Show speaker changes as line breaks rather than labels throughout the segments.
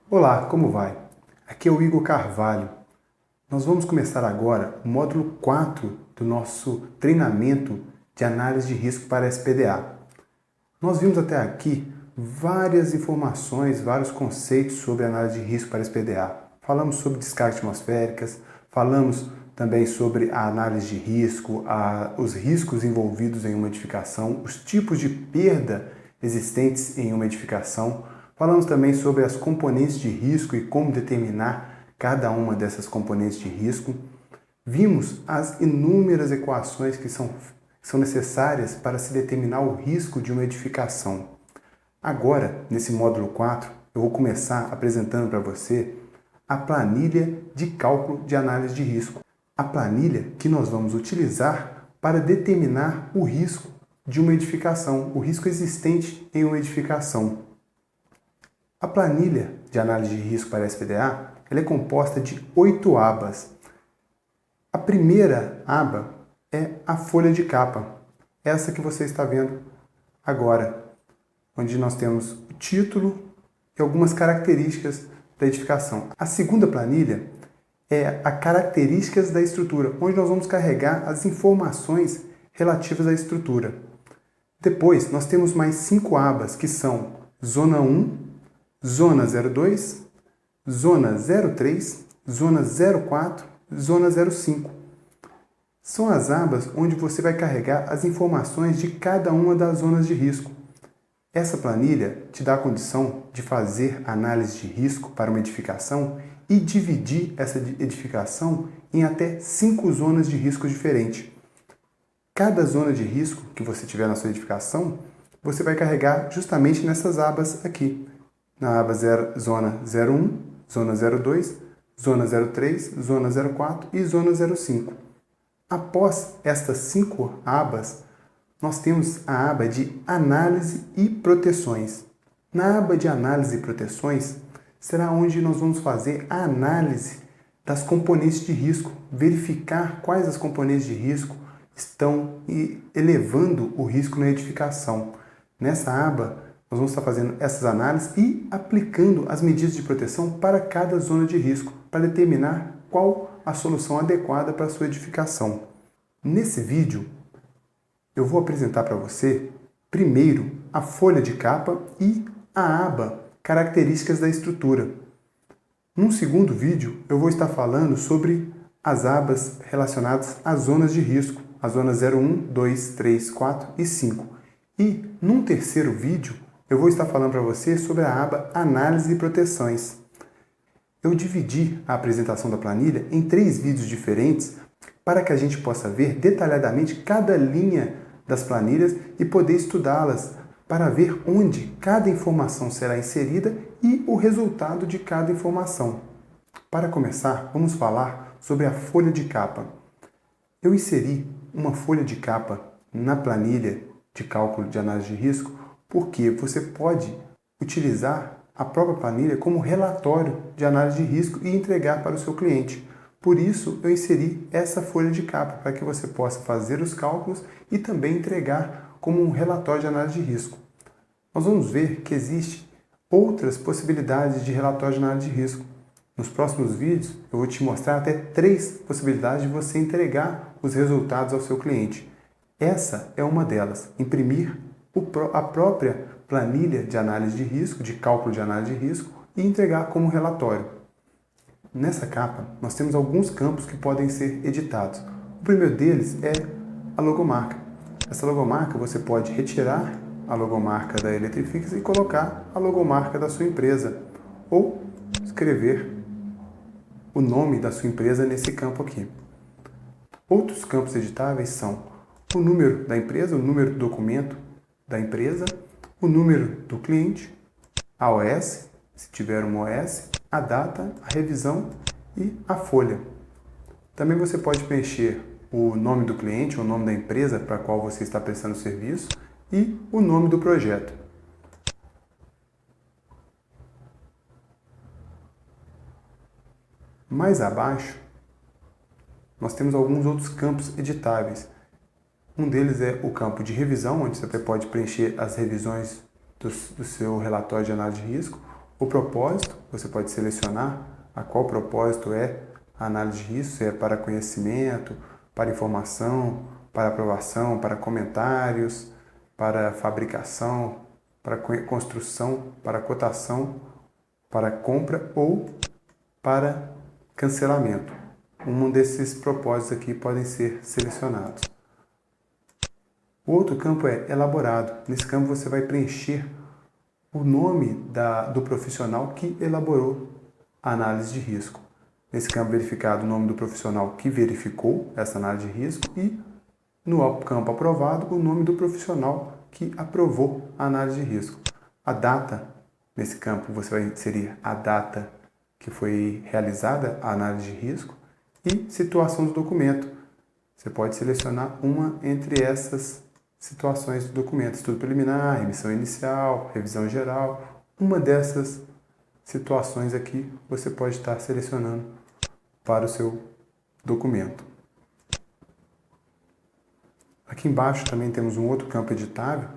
Olá, como vai? Aqui é o Igor Carvalho. Nós vamos começar agora o módulo 4 do nosso treinamento de análise de risco para SPDA. Nós vimos até aqui várias informações, vários conceitos sobre análise de risco para SPDA. Falamos sobre descargas atmosféricas, falamos também sobre a análise de risco, os riscos envolvidos em uma edificação, os tipos de perda existentes em uma edificação. Falamos também sobre as componentes de risco e como determinar cada uma dessas componentes de risco. Vimos as inúmeras equações que são necessárias para se determinar o risco de uma edificação. Agora, nesse módulo 4, eu vou começar apresentando para você a planilha de cálculo de análise de risco. A planilha que nós vamos utilizar para determinar o risco de uma edificação, o risco existente em uma edificação. A planilha de análise de risco para SPDA ela é composta de 8 abas. A primeira aba é a folha de capa, essa que você está vendo agora, onde nós temos o título e algumas características da edificação. A segunda planilha é a características da estrutura, onde nós vamos carregar as informações relativas à estrutura. Depois, nós temos mais 5 abas, que são Zona 1, Zona 02, Zona 03, Zona 04, Zona 05. São as abas onde você vai carregar as informações de cada uma das zonas de risco. Essa planilha te dá a condição de fazer análise de risco para uma edificação e dividir essa edificação em até 5 zonas de risco diferentes. Cada zona de risco que você tiver na sua edificação, você vai carregar justamente nessas abas aqui. Na aba Zona 01, Zona 02, Zona 03, Zona 04 e Zona 05. Após estas 5 abas, nós temos a aba de Análise e Proteções. Na aba de Análise e Proteções, será onde nós vamos fazer a análise das componentes de risco, verificar quais as componentes de risco estão elevando o risco na edificação. Nessa aba, nós vamos estar fazendo essas análises e aplicando as medidas de proteção para cada zona de risco, para determinar qual a solução adequada para a sua edificação. Nesse vídeo, eu vou apresentar para você, primeiro, a folha de capa e a aba Características da estrutura. Num segundo vídeo, eu vou estar falando sobre as abas relacionadas às zonas de risco, as zonas 01, 2, 3, 4 e 5. E, num terceiro vídeo, eu vou estar falando para você sobre a aba Análise e Proteções. Eu dividi a apresentação da planilha em 3 vídeos diferentes para que a gente possa ver detalhadamente cada linha das planilhas e poder estudá-las para ver onde cada informação será inserida e o resultado de cada informação. Para começar, vamos falar sobre a folha de capa. Eu inseri uma folha de capa na planilha de cálculo de análise de risco porque você pode utilizar a própria planilha como relatório de análise de risco e entregar para o seu cliente. Por isso, eu inseri essa folha de capa, para que você possa fazer os cálculos e também entregar como um relatório de análise de risco. Nós vamos ver que existem outras possibilidades de relatório de análise de risco. Nos próximos vídeos, eu vou te mostrar até 3 possibilidades de você entregar os resultados ao seu cliente. Essa é uma delas, imprimir a própria planilha de análise de risco, de cálculo de análise de risco, e entregar como relatório. Nessa capa, nós temos alguns campos que podem ser editados. O primeiro deles é a logomarca. Essa logomarca você pode retirar a logomarca da Eletrifix e colocar a logomarca da sua empresa, ou escrever o nome da sua empresa nesse campo aqui. Outros campos editáveis são o número da empresa, o número do documento da empresa, o número do cliente, a OS, se tiver uma OS, a data, a revisão e a folha. Também você pode preencher o nome do cliente, o nome da empresa para a qual você está prestando serviço e o nome do projeto. Mais abaixo, nós temos alguns outros campos editáveis. Um deles é o campo de revisão, onde você pode preencher as revisões do seu relatório de análise de risco. O propósito, você pode selecionar a qual propósito é a análise de risco, se é para conhecimento, para informação, para aprovação, para comentários, para fabricação, para construção, para cotação, para compra ou para cancelamento. Um desses propósitos aqui podem ser selecionados. O outro campo é elaborado. Nesse campo você vai preencher o nome do profissional que elaborou a análise de risco. Nesse campo verificado o nome do profissional que verificou essa análise de risco e no campo aprovado o nome do profissional que aprovou a análise de risco. A data, nesse campo você vai inserir a data que foi realizada a análise de risco e situação do documento. Você pode selecionar uma entre essas situações do documento, estudo preliminar, remissão inicial, revisão geral. Uma dessas situações aqui você pode estar selecionando para o seu documento. Aqui embaixo também temos um outro campo editável,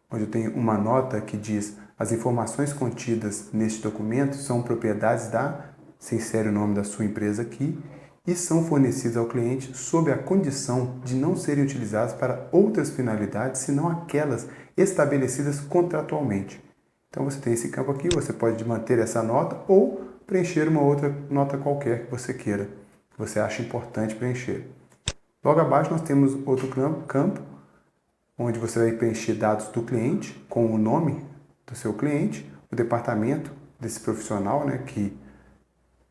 onde eu tenho uma nota que diz: as informações contidas neste documento são propriedades se insere o nome da sua empresa aqui, e são fornecidas ao cliente sob a condição de não serem utilizadas para outras finalidades, senão aquelas estabelecidas contratualmente. Então você tem esse campo aqui, você pode manter essa nota ou preencher uma outra nota qualquer que você queira, que você acha importante preencher. Logo abaixo nós temos outro campo, onde você vai preencher dados do cliente, com o nome do seu cliente, o departamento desse profissional, que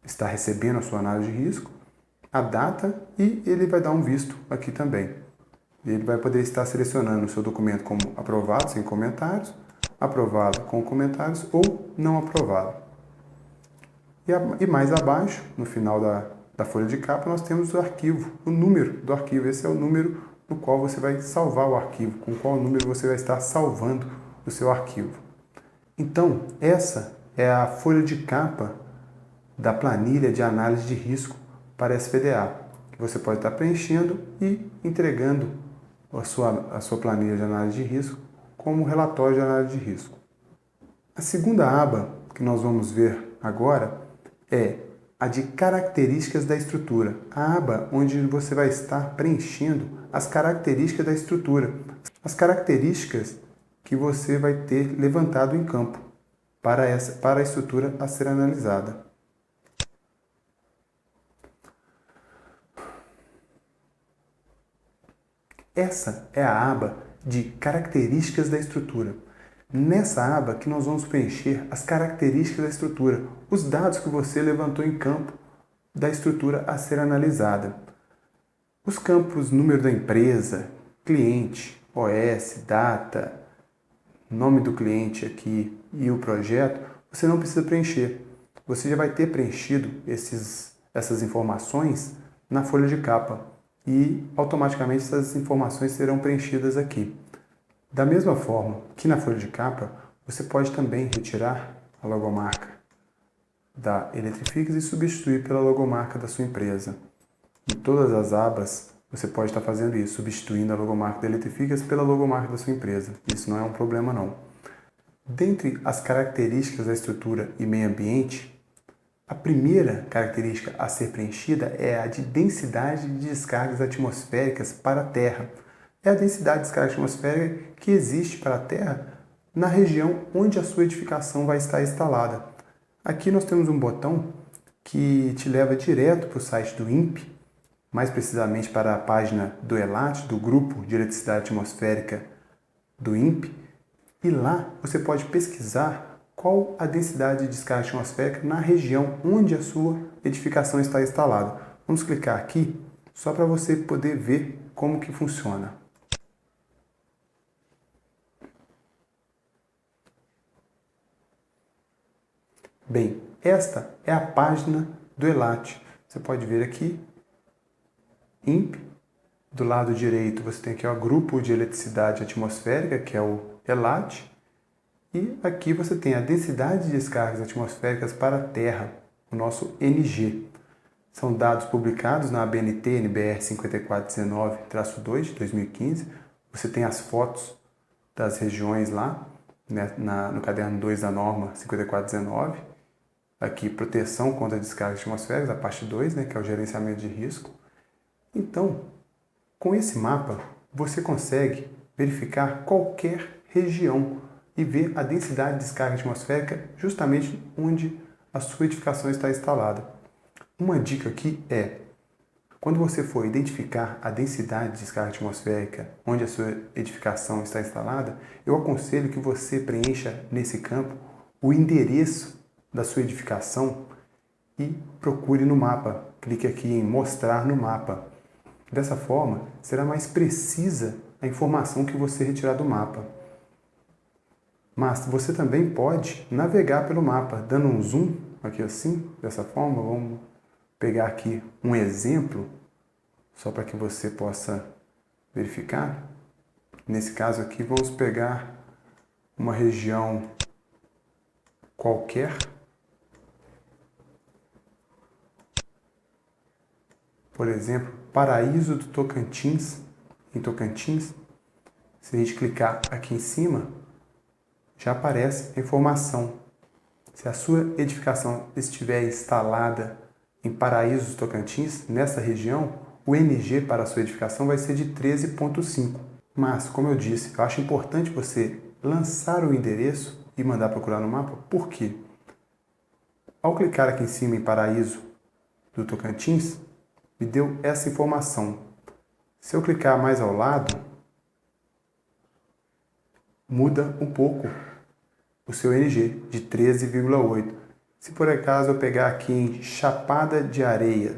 está recebendo a sua análise de risco, a data e ele vai dar um visto aqui também. Ele vai poder estar selecionando o seu documento como aprovado, sem comentários, aprovado com comentários ou não aprovado. E mais abaixo, no final da folha de capa, nós temos o arquivo, o número do arquivo. Esse é o número no qual você vai salvar o arquivo, com qual número você vai estar salvando o seu arquivo. Então, essa é a folha de capa da planilha de análise de risco para SPDA, que você pode estar preenchendo e entregando a sua planilha de análise de risco como relatório de análise de risco. A segunda aba que nós vamos ver agora é a de características da estrutura, a aba onde você vai estar preenchendo as características da estrutura, as características que você vai ter levantado em campo para a estrutura a ser analisada. Essa é a aba de características da estrutura. Nessa aba que nós vamos preencher as características da estrutura, os dados que você levantou em campo da estrutura a ser analisada. Os campos número da empresa, cliente, OS, data, nome do cliente aqui e o projeto, você não precisa preencher. Você já vai ter preenchido essas informações na folha de capa e automaticamente essas informações serão preenchidas aqui. Da mesma forma que na folha de capa, você pode também retirar a logomarca da Eletrifiques e substituir pela logomarca da sua empresa. Em todas as abas, você pode estar fazendo isso, substituindo a logomarca da Eletrifiques pela logomarca da sua empresa. Isso não é um problema não. Dentre as características da estrutura e meio ambiente, a primeira característica a ser preenchida é a de densidade de descargas atmosféricas para a Terra. É a densidade de descarga atmosférica que existe para a Terra na região onde a sua edificação vai estar instalada. Aqui nós temos um botão que te leva direto para o site do INPE, mais precisamente para a página do ELAT, do Grupo de Eletricidade Atmosférica do INPE, e lá você pode pesquisar qual a densidade de descarga atmosférica na região onde a sua edificação está instalada. Vamos clicar aqui só para você poder ver como que funciona. Bem, esta é a página do ELAT. Você pode ver aqui, INPE, do lado direito você tem aqui o Grupo de Eletricidade Atmosférica, que é o ELAT, e aqui você tem a densidade de descargas atmosféricas para a Terra, o nosso NG. São dados publicados na ABNT NBR 5419-2 de 2015. Você tem as fotos das regiões lá. né, no caderno 2 da norma 5419, aqui proteção contra descargas atmosféricas, a parte 2, né, que é o gerenciamento de risco. Então, com esse mapa, você consegue verificar qualquer região e ver a densidade de descarga atmosférica justamente onde a sua edificação está instalada. Uma dica aqui é, quando você for identificar a densidade de descarga atmosférica onde a sua edificação está instalada, eu aconselho que você preencha nesse campo o endereço da sua edificação e procure no mapa. Clique aqui em mostrar no mapa. Dessa forma, será mais precisa a informação que você retirar do mapa. Mas você também pode navegar pelo mapa, dando um zoom aqui assim, dessa forma. Vamos pegar aqui um exemplo, só para que você possa verificar. Nesse caso aqui, vamos pegar uma região qualquer. Por exemplo, Paraíso do Tocantins, em Tocantins. Se a gente clicar aqui em cima, já aparece a informação. Se a sua edificação estiver instalada em Paraíso do Tocantins, nessa região, o NG para a sua edificação vai ser de 13,5. Mas, como eu disse, eu acho importante você lançar o endereço e mandar procurar no mapa. Por quê? Ao clicar aqui em cima em Paraíso do Tocantins, me deu essa informação. Se eu clicar mais ao lado, muda um pouco o seu NG, de 13,8. Se por acaso eu pegar aqui em Chapada de Areia,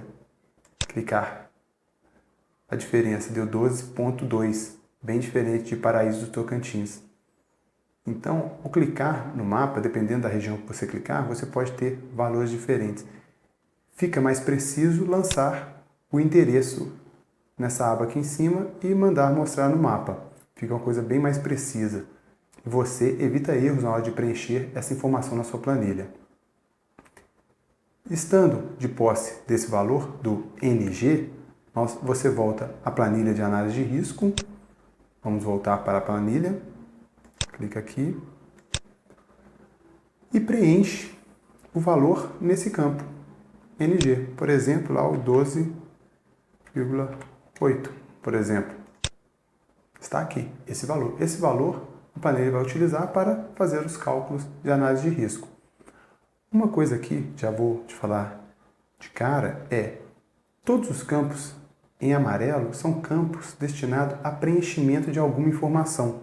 clicar, a diferença deu 12,2, bem diferente de Paraíso do Tocantins. Então, ao clicar no mapa, dependendo da região que você clicar, você pode ter valores diferentes. Fica mais preciso lançar o endereço nessa aba aqui em cima e mandar mostrar no mapa. Fica uma coisa bem mais precisa. E você evita erros na hora de preencher essa informação na sua planilha. Estando de posse desse valor, do NG, você volta à planilha de análise de risco. Vamos voltar para a planilha. Clica aqui. E preenche o valor nesse campo. NG, por exemplo, lá o 12,8, por exemplo. Está aqui, esse valor. Esse valor a planilha vai utilizar para fazer os cálculos de análise de risco. Uma coisa aqui, já vou te falar de cara, é todos os campos em amarelo são campos destinados a preenchimento de alguma informação.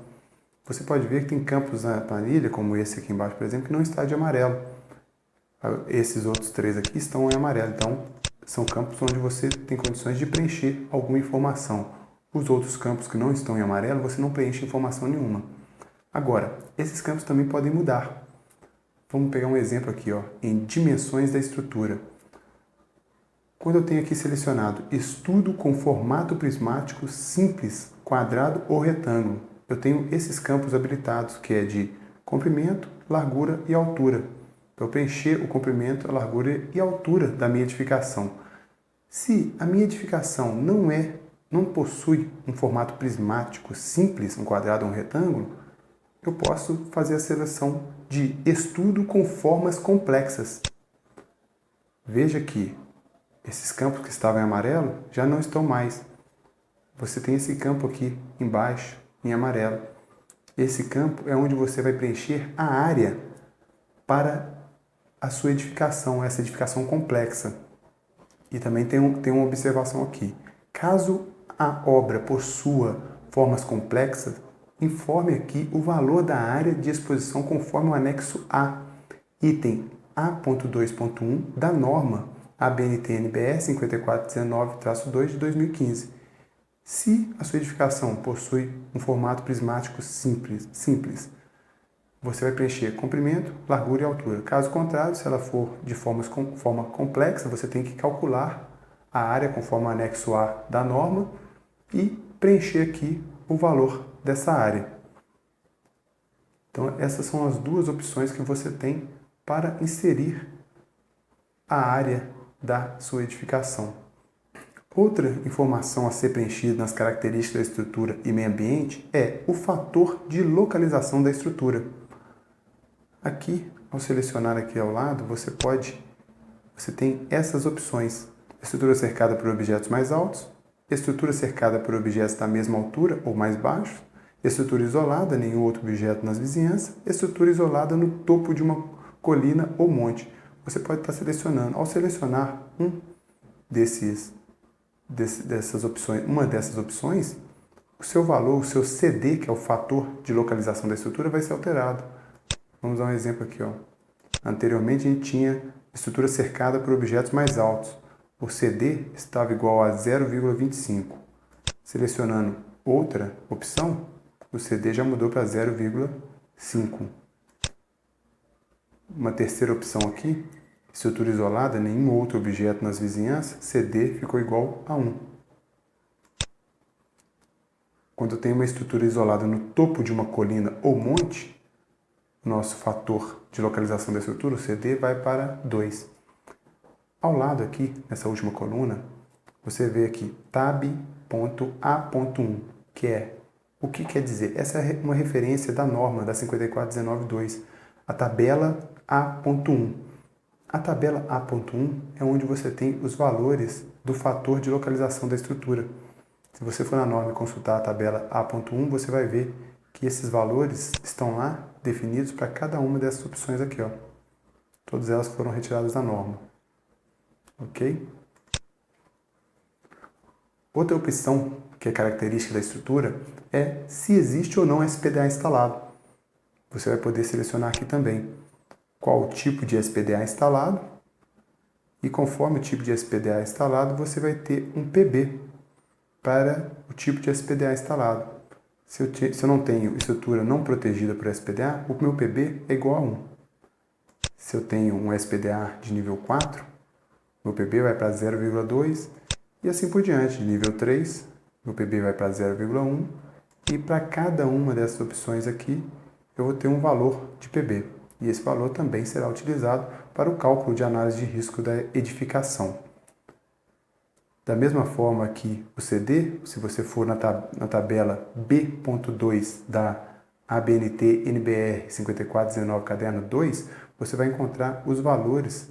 Você pode ver que tem campos na planilha, como esse aqui embaixo, por exemplo, que não está de amarelo. Esses outros três aqui estão em amarelo, então são campos onde você tem condições de preencher alguma informação. Os outros campos que não estão em amarelo, você não preenche informação nenhuma. Agora, esses campos também podem mudar. Vamos pegar um exemplo aqui, ó, em dimensões da estrutura. Quando eu tenho aqui selecionado estudo com formato prismático simples, quadrado ou retângulo, eu tenho esses campos habilitados, que é de comprimento, largura e altura. Para eu preencher o comprimento, a largura e a altura da minha edificação. Se a minha edificação não possui um formato prismático simples, um quadrado ou um retângulo, eu posso fazer a seleção de estudo com formas complexas. Veja que esses campos que estavam em amarelo já não estão mais. Você tem esse campo aqui embaixo, em amarelo. Esse campo é onde você vai preencher a área para a sua edificação, essa edificação complexa. E também tem uma observação aqui. Caso a obra possua formas complexas, informe aqui o valor da área de exposição conforme o anexo A, item A.2.1 da norma ABNT-NBR 5419-2 de 2015. Se a sua edificação possui um formato prismático simples, você vai preencher comprimento, largura e altura. Caso contrário, se ela for de forma complexa, você tem que calcular a área conforme o anexo A da norma e preencher aqui o valor dessa área. Então, essas são as duas opções que você tem para inserir a área da sua edificação. Outra informação a ser preenchida nas características da estrutura e meio ambiente é o fator de localização da estrutura. Aqui, ao selecionar aqui ao lado, você tem essas opções. Estrutura cercada por objetos mais altos, estrutura cercada por objetos da mesma altura ou mais baixos, estrutura isolada, nenhum outro objeto nas vizinhanças, estrutura isolada no topo de uma colina ou monte. Você pode estar selecionando. Ao selecionar uma dessas opções, o seu valor, o seu CD, que é o fator de localização da estrutura, vai ser alterado. Vamos dar um exemplo aqui. Anteriormente, a gente tinha estrutura cercada por objetos mais altos. O CD estava igual a 0,25. Selecionando outra opção, o CD já mudou para 0,5. Uma terceira opção aqui, estrutura isolada, nenhum outro objeto nas vizinhanças, CD ficou igual a 1. Quando eu tenho uma estrutura isolada no topo de uma colina ou monte, nosso fator de localização da estrutura, o CD, vai para 2. Ao lado aqui, nessa última coluna, você vê aqui tab.a.1, que é o que quer dizer? Essa é uma referência da norma da 5419.2, a tabela A.1. A tabela A.1 é onde você tem os valores do fator de localização da estrutura. Se você for na norma e consultar a tabela A.1, você vai ver que esses valores estão lá definidos para cada uma dessas opções aqui. Todas elas foram retiradas da norma. Ok? Outra opção que é característica da estrutura é se existe ou não SPDA instalado. Você vai poder selecionar aqui também qual o tipo de SPDA instalado e conforme o tipo de SPDA instalado, você vai ter um PB para o tipo de SPDA instalado. Se eu não tenho estrutura não protegida por SPDA, o meu PB é igual a 1. Se eu tenho um SPDA de nível 4, meu PB vai para 0,2 e assim por diante. Nível 3, meu PB vai para 0,1 e para cada uma dessas opções aqui, eu vou ter um valor de PB. E esse valor também será utilizado para o cálculo de análise de risco da edificação. Da mesma forma que o CD, se você for na tabela B.2 da ABNT NBR 5419 caderno 2, você vai encontrar os valores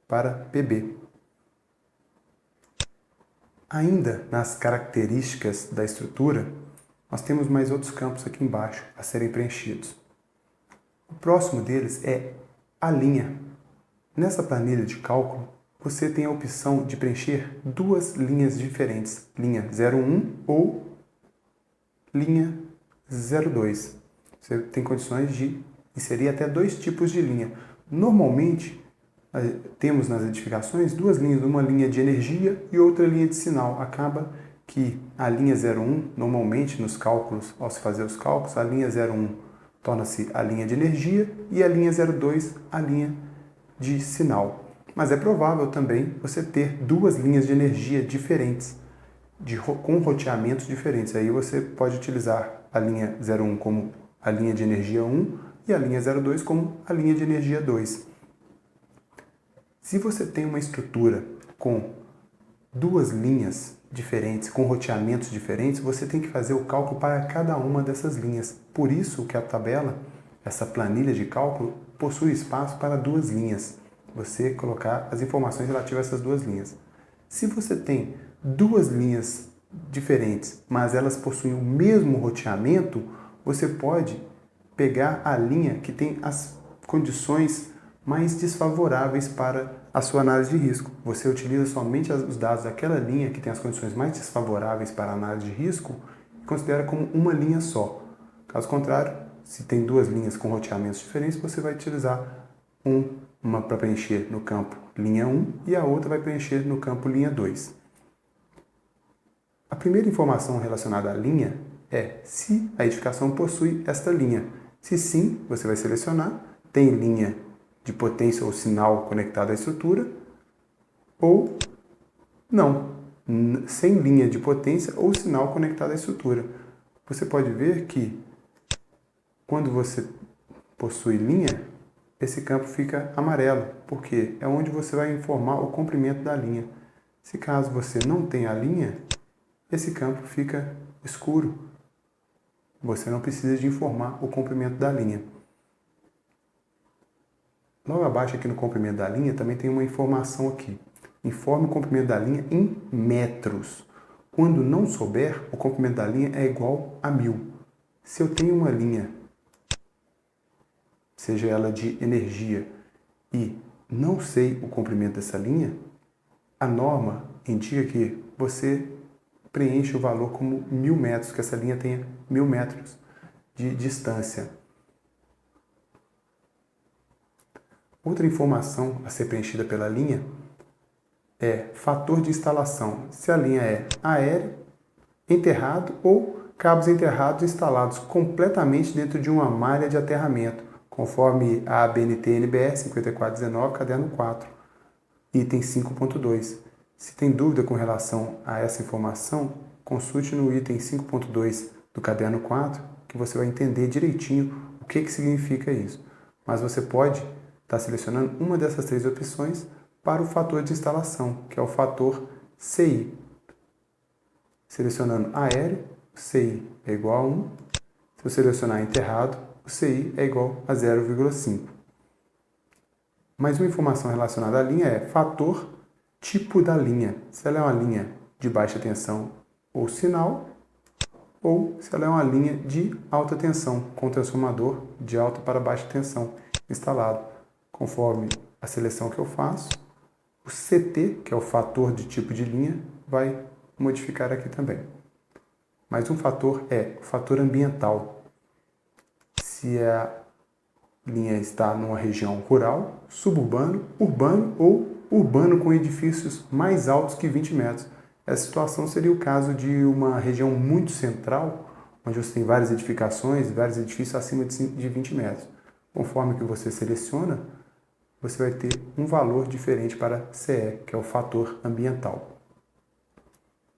para PB. Ainda nas características da estrutura, nós temos mais outros campos aqui embaixo a serem preenchidos. O próximo deles é a linha. Nessa planilha de cálculo, você tem a opção de preencher duas linhas diferentes, linha 01 ou linha 02. Você tem condições de inserir até dois tipos de linha. Normalmente, temos nas edificações duas linhas, uma linha de energia e outra linha de sinal. Acaba que a linha 01, normalmente nos cálculos, ao se fazer os cálculos, a linha 01 torna-se a linha de energia e a linha 02 a linha de sinal. Mas é provável também você ter duas linhas de energia diferentes, com roteamentos diferentes. Aí você pode utilizar a linha 01 como a linha de energia 1 e a linha 02 como a linha de energia 2. Se você tem uma estrutura com duas linhas diferentes, com roteamentos diferentes, você tem que fazer o cálculo para cada uma dessas linhas. Por isso que a tabela, essa planilha de cálculo, possui espaço para duas linhas. Você colocar as informações relativas a essas duas linhas. Se você tem duas linhas diferentes, mas elas possuem o mesmo roteamento, você pode pegar a linha que tem as condições mais desfavoráveis para a sua análise de risco. Você utiliza somente os dados daquela linha que tem as condições mais desfavoráveis para a análise de risco e considera como uma linha só. Caso contrário, se tem duas linhas com roteamentos diferentes, você vai utilizar uma para preencher no campo linha 1 e a outra vai preencher no campo linha 2. A primeira informação relacionada à linha é se a edificação possui esta linha. Se sim, você vai selecionar, tem linha de potência ou sinal conectado à estrutura, ou não, sem linha de potência ou sinal conectado à estrutura. Você pode ver que quando você possui linha, esse campo fica amarelo, porque é onde você vai informar o comprimento da linha. Se caso você não tem a linha, esse campo fica escuro. Você não precisa de informar o comprimento da linha. Logo abaixo aqui no comprimento da linha também tem uma informação aqui. Informe o comprimento da linha em metros. Quando não souber, o comprimento da linha é igual a 1000. Se eu tenho uma linha, seja ela de energia, e não sei o comprimento dessa linha, a norma indica que você preenche o valor como 1000 metros, que essa linha tenha 1000 metros de distância. Outra informação a ser preenchida pela linha é fator de instalação. Se a linha é aéreo, enterrado ou cabos enterrados instalados completamente dentro de uma malha de aterramento, conforme a ABNT-NBR 5419, caderno 4, item 5.2. Se tem dúvida com relação a essa informação, consulte no item 5.2 do caderno 4, que você vai entender direitinho o que significa isso. Mas você pode estar selecionando uma dessas 3 opções para o fator de instalação, que é o fator CI. Selecionando aéreo, o CI é igual a 1. Se eu selecionar enterrado, o CI é igual a 0,5. Mais uma informação relacionada à linha é fator tipo da linha. Se ela é uma linha de baixa tensão ou sinal, ou se ela é uma linha de alta tensão, com transformador de alta para baixa tensão instalado. Conforme a seleção que eu faço, o CT, que é o fator de tipo de linha, vai modificar aqui também. Mais um fator é o fator ambiental. Se a linha está numa região rural, suburbano, urbano ou urbano com edifícios mais altos que 20 metros. Essa situação seria o caso de uma região muito central, onde você tem várias edificações, vários edifícios acima de 20 metros. Conforme que você seleciona, você vai ter um valor diferente para CE, que é o fator ambiental.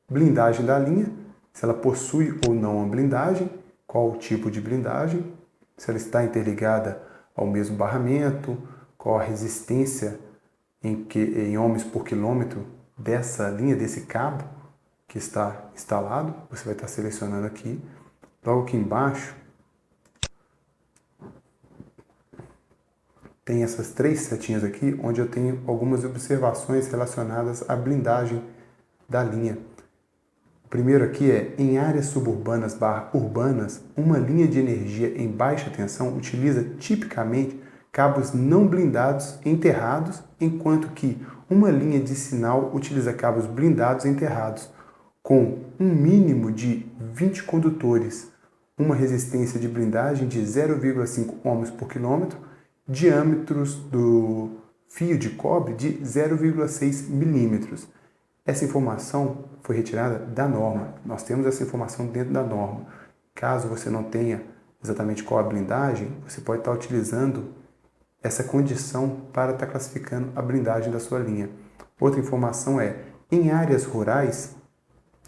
Blindagem da linha, se ela possui ou não uma blindagem, qual o tipo de blindagem, se ela está interligada ao mesmo barramento, qual a resistência em ohms por quilômetro dessa linha, desse cabo que está instalado, você vai estar selecionando aqui. Logo aqui embaixo, tem essas 3 setinhas aqui, onde eu tenho algumas observações relacionadas à blindagem da linha. O primeiro aqui é, em áreas suburbanas/urbanas, uma linha de energia em baixa tensão utiliza tipicamente cabos não blindados enterrados, enquanto que uma linha de sinal utiliza cabos blindados enterrados, com um mínimo de 20 condutores, uma resistência de blindagem de 0,5 ohms por quilômetro, diâmetros do fio de cobre de 0,6 milímetros. Essa informação foi retirada da norma. Nós temos essa informação dentro da norma. Caso você não tenha exatamente qual a blindagem, você pode estar utilizando essa condição para estar classificando a blindagem da sua linha. Outra informação é, em áreas rurais,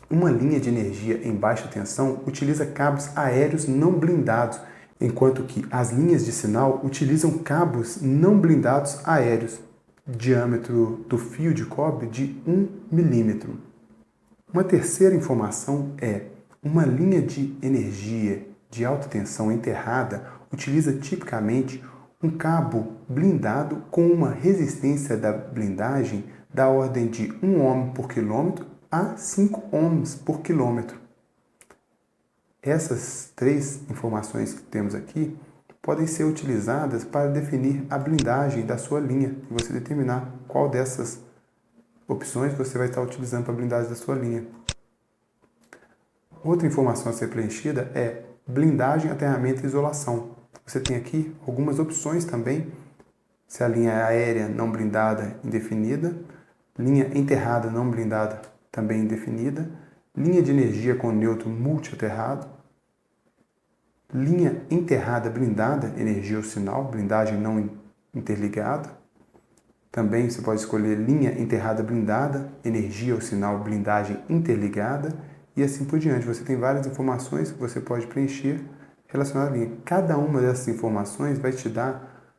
uma linha de energia em baixa tensão utiliza cabos aéreos não blindados, enquanto que as linhas de sinal utilizam cabos não blindados aéreos, diâmetro do fio de cobre de 1 milímetro. Uma terceira informação é, uma linha de energia de alta tensão enterrada utiliza tipicamente um cabo blindado com uma resistência da blindagem da ordem de 1 ohm por quilômetro a 5 ohms por quilômetro. Essas 3 informações que temos aqui podem ser utilizadas para definir a blindagem da sua linha e você determinar qual dessas opções você vai estar utilizando para a blindagem da sua linha. Outra informação a ser preenchida é blindagem, aterramento e isolação. Você tem aqui algumas opções também, se a linha é aérea não blindada indefinida, linha enterrada não blindada também indefinida, linha de energia com neutro multiaterrado, linha enterrada blindada, energia ou sinal, blindagem não interligada. Também você pode escolher linha enterrada blindada, energia ou sinal, blindagem interligada e assim por diante. Você tem várias informações que você pode preencher relacionadas à linha. Cada uma dessas informações vai te dar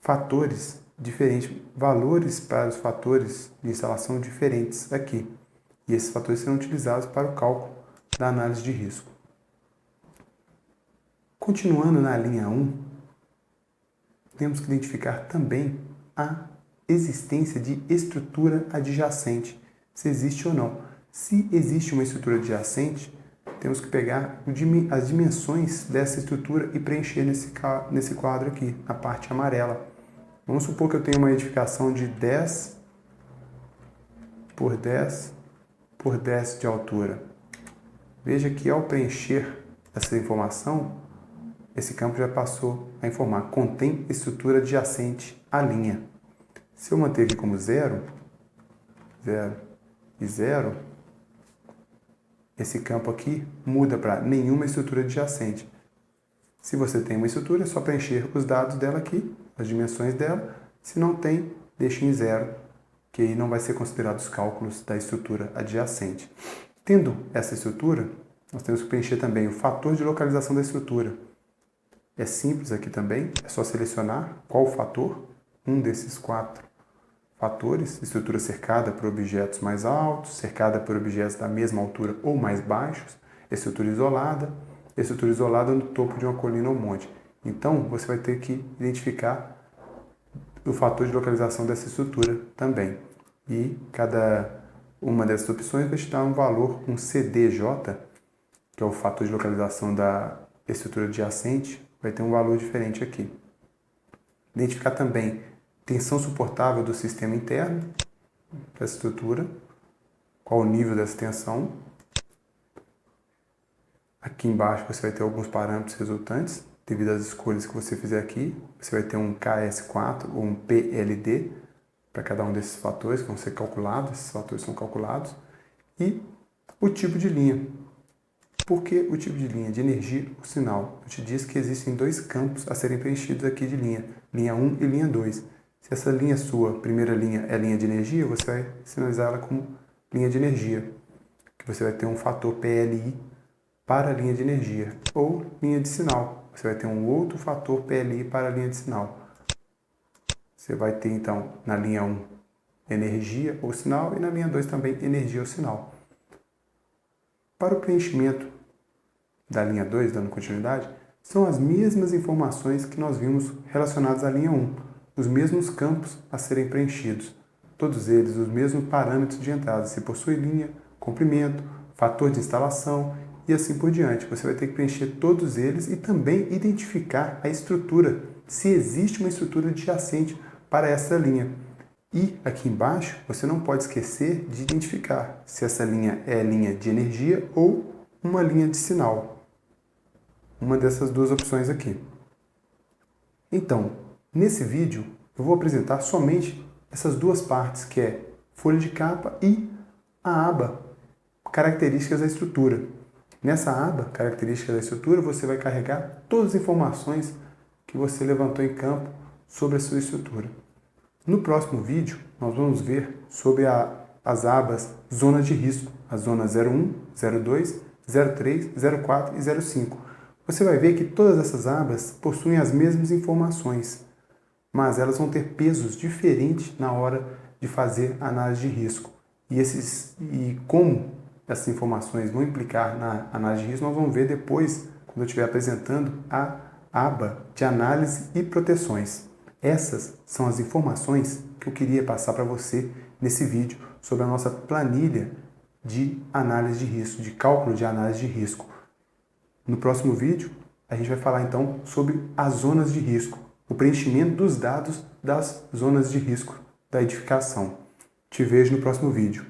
fatores diferentes, valores para os fatores de instalação diferentes aqui. E esses fatores serão utilizados para o cálculo da análise de risco. Continuando na linha 1, temos que identificar também a existência de estrutura adjacente, se existe ou não. Se existe uma estrutura adjacente, temos que pegar as dimensões dessa estrutura e preencher nesse quadro aqui, na parte amarela. Vamos supor que eu tenho uma edificação de 10 por 10 por 10 de altura. Veja que ao preencher essa informação, esse campo já passou a informar, contém estrutura adjacente à linha. Se eu manter aqui como 0, 0 e 0, esse campo aqui muda para nenhuma estrutura adjacente. Se você tem uma estrutura, é só preencher os dados dela aqui, as dimensões dela. Se não tem, deixe em 0, que aí não vai ser considerado os cálculos da estrutura adjacente. Tendo essa estrutura, nós temos que preencher também o fator de localização da estrutura. É simples aqui também, é só selecionar qual o fator, um desses 4 fatores, estrutura cercada por objetos mais altos, cercada por objetos da mesma altura ou mais baixos, estrutura isolada no topo de uma colina ou monte. Então, você vai ter que identificar o fator de localização dessa estrutura também. E cada uma dessas opções vai te dar um valor, um CDJ, que é o fator de localização da estrutura adjacente, vai ter um valor diferente aqui. Identificar também tensão suportável do sistema interno dessa estrutura, qual o nível dessa tensão. Aqui embaixo você vai ter alguns parâmetros resultantes, devido às escolhas que você fizer aqui. Você vai ter um KS4 ou um PLD para cada um desses fatores que vão ser calculados, esses fatores são calculados. E o tipo de linha. Por que o tipo de linha? De energia ou sinal. Eu te disse que existem 2 campos a serem preenchidos aqui de linha 1 e linha 2. Se essa linha sua, primeira linha, é linha de energia, você vai sinalizar ela como linha de energia, que você vai ter um fator PLI para a linha de energia, ou linha de sinal. Você vai ter um outro fator PLI para a linha de sinal. Você vai ter, então, na linha 1, energia ou sinal, e na linha 2 também energia ou sinal. Para o preenchimento da linha 2, dando continuidade, são as mesmas informações que nós vimos relacionadas à linha 1. Os mesmos campos a serem preenchidos, todos eles os mesmos parâmetros de entrada, se possui linha, comprimento, fator de instalação e assim por diante. Você vai ter que preencher todos eles e também identificar a estrutura, se existe uma estrutura adjacente para essa linha. E aqui embaixo, você não pode esquecer de identificar se essa linha é linha de energia ou uma linha de sinal. Uma dessas 2 opções aqui. Então, nesse vídeo, eu vou apresentar somente essas 2 partes, que é folha de capa e a aba Características da estrutura. Nessa aba Características da estrutura, você vai carregar todas as informações que você levantou em campo sobre a sua estrutura. No próximo vídeo, nós vamos ver sobre as abas Zonas de Risco, a zona 01, 02, 03, 04 e 05. Você vai ver que todas essas abas possuem as mesmas informações, mas elas vão ter pesos diferentes na hora de fazer a análise de risco. E como essas informações vão implicar na análise de risco, nós vamos ver depois, quando eu estiver apresentando a aba de análise e proteções. Essas são as informações que eu queria passar para você nesse vídeo sobre a nossa planilha de análise de risco, de cálculo de análise de risco. No próximo vídeo, a gente vai falar então sobre as zonas de risco, o preenchimento dos dados das zonas de risco da edificação. Te vejo no próximo vídeo.